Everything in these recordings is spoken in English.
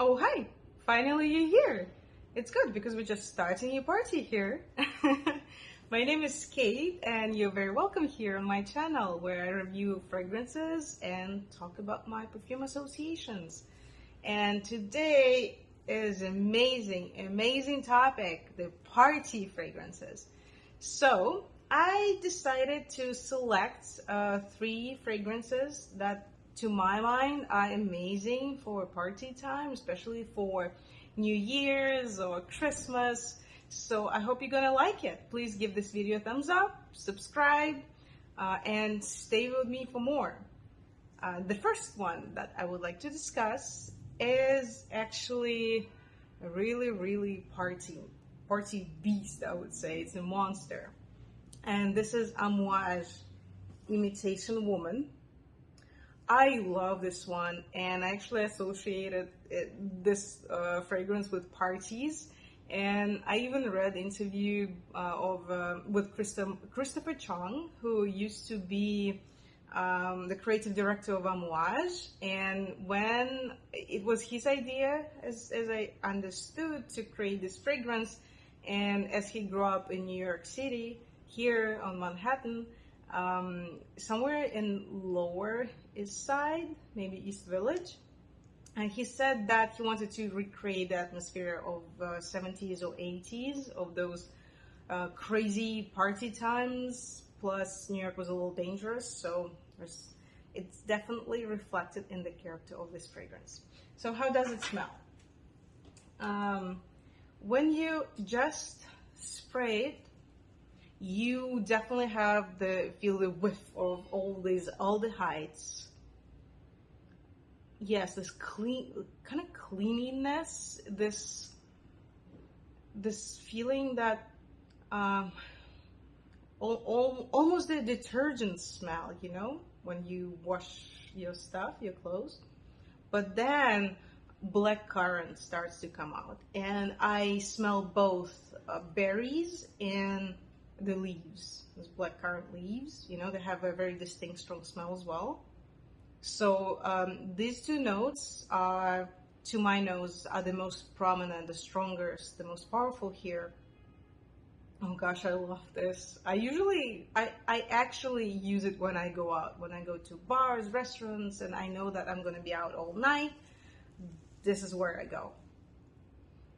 Oh, hi! Finally, you're here. It's good because we're just starting a party here. My name is Kate, and you're very welcome here on my channel where I review fragrances and talk about my perfume associations. And today is amazing topic, the party fragrances. So I decided to select three fragrances that to my mind are amazing for party time, especially for New Year's or Christmas. So I hope you're gonna like it. Please give this video a thumbs up, subscribe, and stay with me for more. The first one that I would like to discuss is actually a really party beast, I would say. It's a monster. And this is Amouage Imitation Woman. I love this one, and I actually associated this fragrance with parties. And I even read interview with Christopher Chong, who used to be the creative director of Amouage. And when it was his idea, as I understood, to create this fragrance, and as he grew up in New York City, here on Manhattan, somewhere in Lower East Side, maybe East Village. And he said that he wanted to recreate the atmosphere of 70s or 80s, of those crazy party times. Plus, New York was a little dangerous, so it's definitely reflected in the character of this fragrance. So how does it smell? When you just spray it, you definitely feel the whiff of all these aldehydes. Yes, this kind of cleanliness, this feeling that almost the detergent smell, you know, when you wash your stuff, your clothes. But then blackcurrant starts to come out, and I smell both berries and the leaves, those blackcurrant leaves, you know, they have a very distinct, strong smell as well. So these two notes are, to my nose, are the most prominent, the strongest, the most powerful here. Oh gosh, I love this. I actually use it when I go out, when I go to bars, restaurants, and I know that I'm gonna be out all night. This is where I go.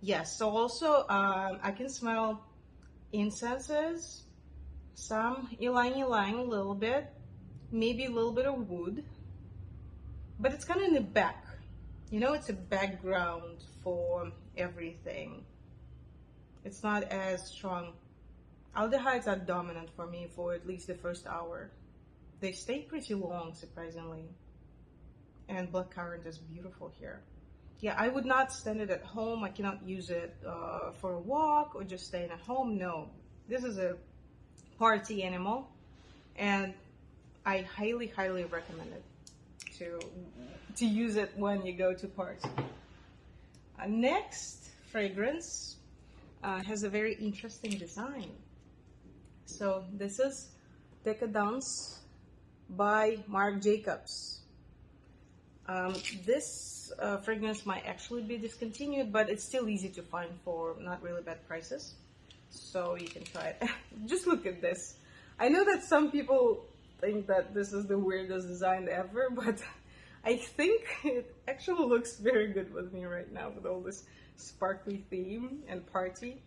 Yes, so also I can smell incenses, some ylang-ylang a little bit, maybe a little bit of wood, but it's kind of in the back. You know, it's a background for everything. It's not as strong. Aldehydes are dominant for me for at least the first hour. They stay pretty long, surprisingly. And blackcurrant is beautiful here. Yeah, I would not stand it at home. I cannot use it for a walk or just staying at home. No, this is a party animal, and I highly recommend it to use it when you go to party. Next fragrance has a very interesting design. So this is Decadence by Marc Jacobs. This fragrance might actually be discontinued, but it's still easy to find for not really bad prices. So you can try it. Just look at this. I know that some people think that this is the weirdest design ever, but I think it actually looks very good with me right now with all this sparkly theme and party.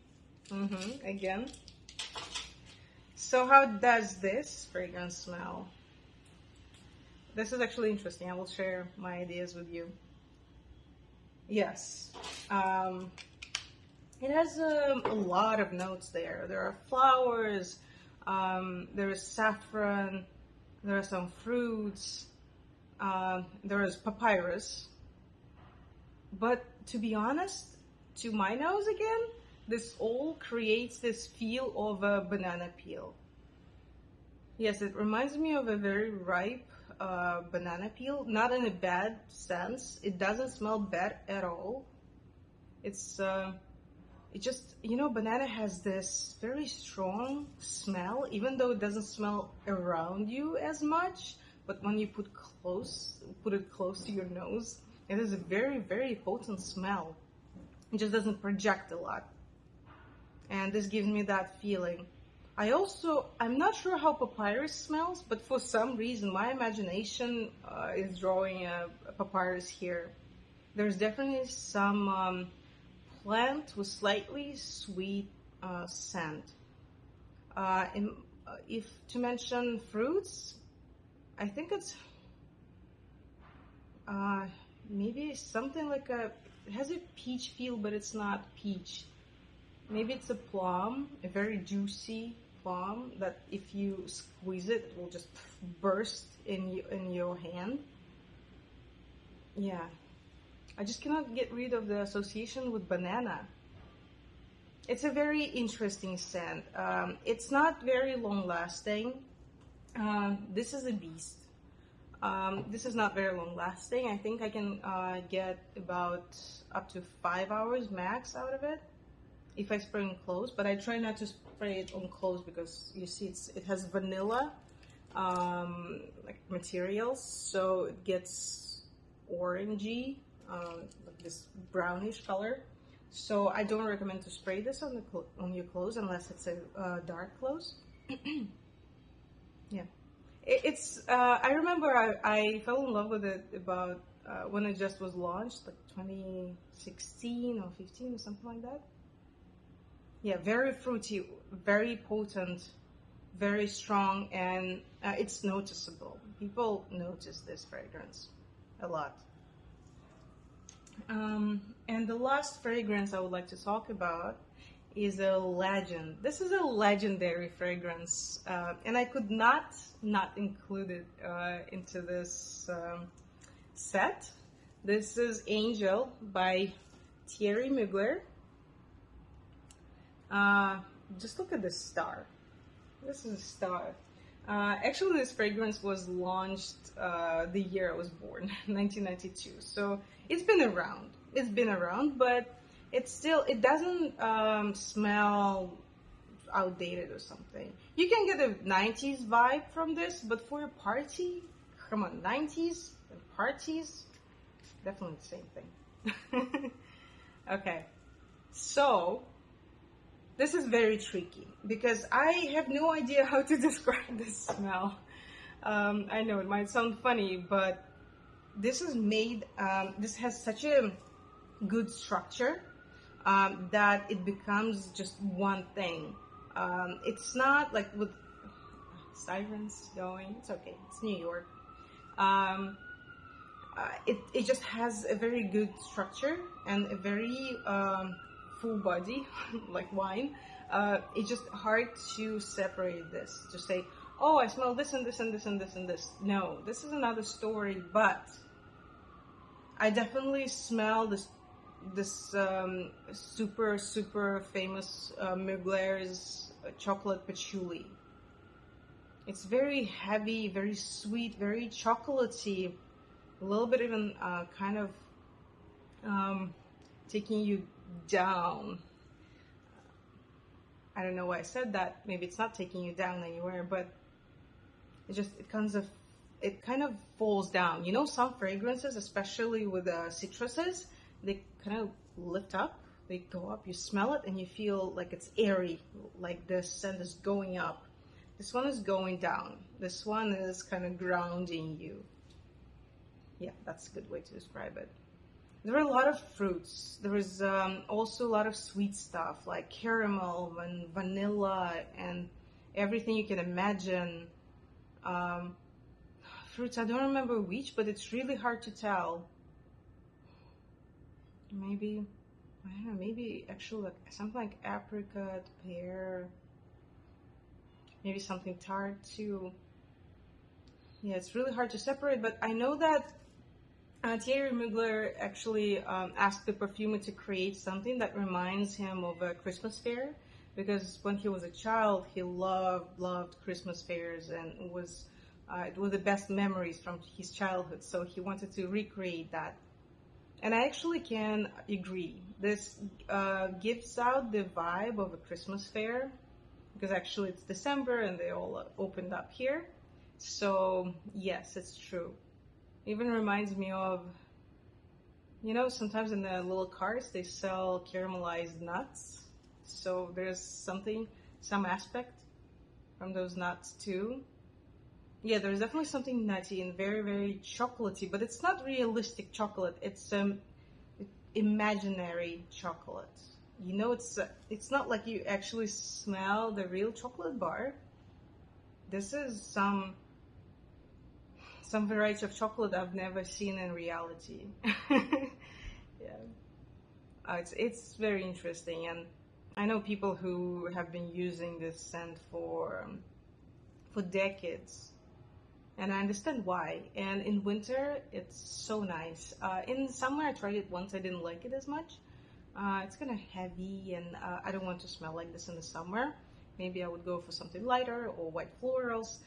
Again. So how does this fragrance smell? This is actually interesting. I will share my ideas with you. Yes. It has a lot of notes there. There are flowers, there is saffron, there are some fruits, there is papyrus. But to be honest, to my nose again, this all creates this feel of a banana peel. Yes, it reminds me of a very ripe banana peel, not in a bad sense. It doesn't smell bad at all. It just, you know, banana has this very strong smell, even though it doesn't smell around you as much. But when you put it close to your nose, It is a very, very potent smell. It just doesn't project a lot. And this gives me that feeling. I'm not sure how papyrus smells, but for some reason my imagination is drawing a papyrus here. There's definitely some plant with slightly sweet scent. If to mention fruits, I think it's maybe something like it has a peach feel, but it's not peach. Maybe it's a plum, a very juicy plum that if you squeeze it, it will just burst in your hand. Yeah, I just cannot get rid of the association with banana. It's a very interesting scent. It's not very long lasting. This is a beast. This is not very long lasting. I think I can get about up to 5 hours max out of it if I spray on clothes, but I try not to spray it on clothes because you see it has vanilla like materials, so it gets orangey, like this brownish color. So I don't recommend to spray this on your clothes unless it's a dark clothes. Yeah, I remember I fell in love with it about when it just was launched, like 2016 or 15 or something like that. Yeah, very fruity, very potent, very strong, and it's noticeable. People notice this fragrance a lot. And the last fragrance I would like to talk about is a legend. This is a legendary fragrance, and I could not include it into this set. This is Angel by Thierry Mugler. Just look at this star. This is a star. Actually, this fragrance was launched the year I was born, 1992. So it's been around. It's been around, but it doesn't smell outdated or something. You can get a 90s vibe from this, but for a party, come on, 90s and parties, definitely the same thing. Okay, so this is very tricky because I have no idea how to describe this smell. I know it might sound funny, but this is made, this has such a good structure that it becomes just one thing. It's not like with sirens going, it's okay, it's New York. It just has a very good structure and a very full body, like wine. It's just hard to separate this, to say, oh, I smell this and this and this and this and this. No, this is another story, but I definitely smell this super famous Mugler's chocolate patchouli. It's very heavy, very sweet, very chocolatey, a little bit even kind of taking you down. I don't know why I said that. Maybe it's not taking you down anywhere, but it kind of falls down. You know, some fragrances, especially with citruses, they kind of lift up, they go up, you smell it and you feel like it's airy, like the scent is going up. This one is going down. This one is kind of grounding you. Yeah, that's a good way to describe it. There are a lot of fruits. There is also a lot of sweet stuff like caramel and vanilla and everything you can imagine. Fruits, I don't remember which, but it's really hard to tell. Maybe, I don't know, maybe actually like something like apricot, pear, maybe something tart too. Yeah, it's really hard to separate, but I know that Thierry Mugler actually asked the perfumer to create something that reminds him of a Christmas fair, because when he was a child, he loved Christmas fairs, and it was the best memories from his childhood, so he wanted to recreate that. And I actually can agree. This gives out the vibe of a Christmas fair, because actually it's December and they all opened up here. So yes, it's true. Even reminds me of You know, sometimes in the little carts they sell caramelized nuts. So there's something, some aspect from those nuts too. Yeah, there's definitely something nutty and very, very chocolatey, but it's not realistic chocolate. It's imaginary chocolate. You know, it's not like you actually smell the real chocolate bar. This is some variety of chocolate I've never seen in reality. Yeah, it's very interesting, and I know people who have been using this scent for decades, and I understand why. And in winter, it's so nice. In summer, I tried it once. I didn't like it as much. It's kind of heavy, and I don't want to smell like this in the summer. Maybe I would go for something lighter or white florals,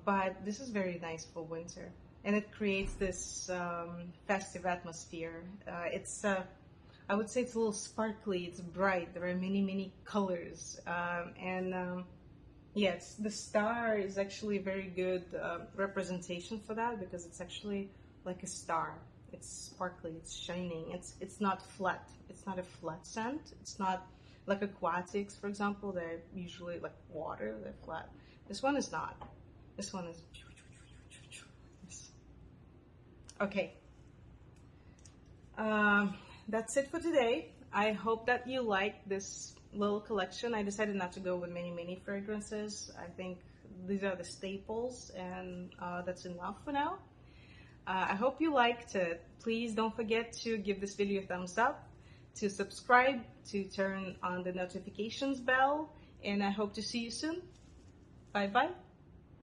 but this is very nice for winter. And it creates this festive atmosphere. I would say it's a little sparkly, it's bright, there are many, many colors. Yes, the star is actually a very good representation for that because it's actually like a star. It's sparkly, it's shining. It's not flat. It's not a flat scent. It's not like aquatics, for example. They're usually like water. They're flat. This one is not. This one is. Okay. That's it for today. I hope that you like this little collection. I decided not to go with many fragrances. I think these are the staples, and that's enough for now. I hope you liked it. Please don't forget to give this video a thumbs up, to subscribe, to turn on the notifications bell, and I hope to see you soon. Bye bye.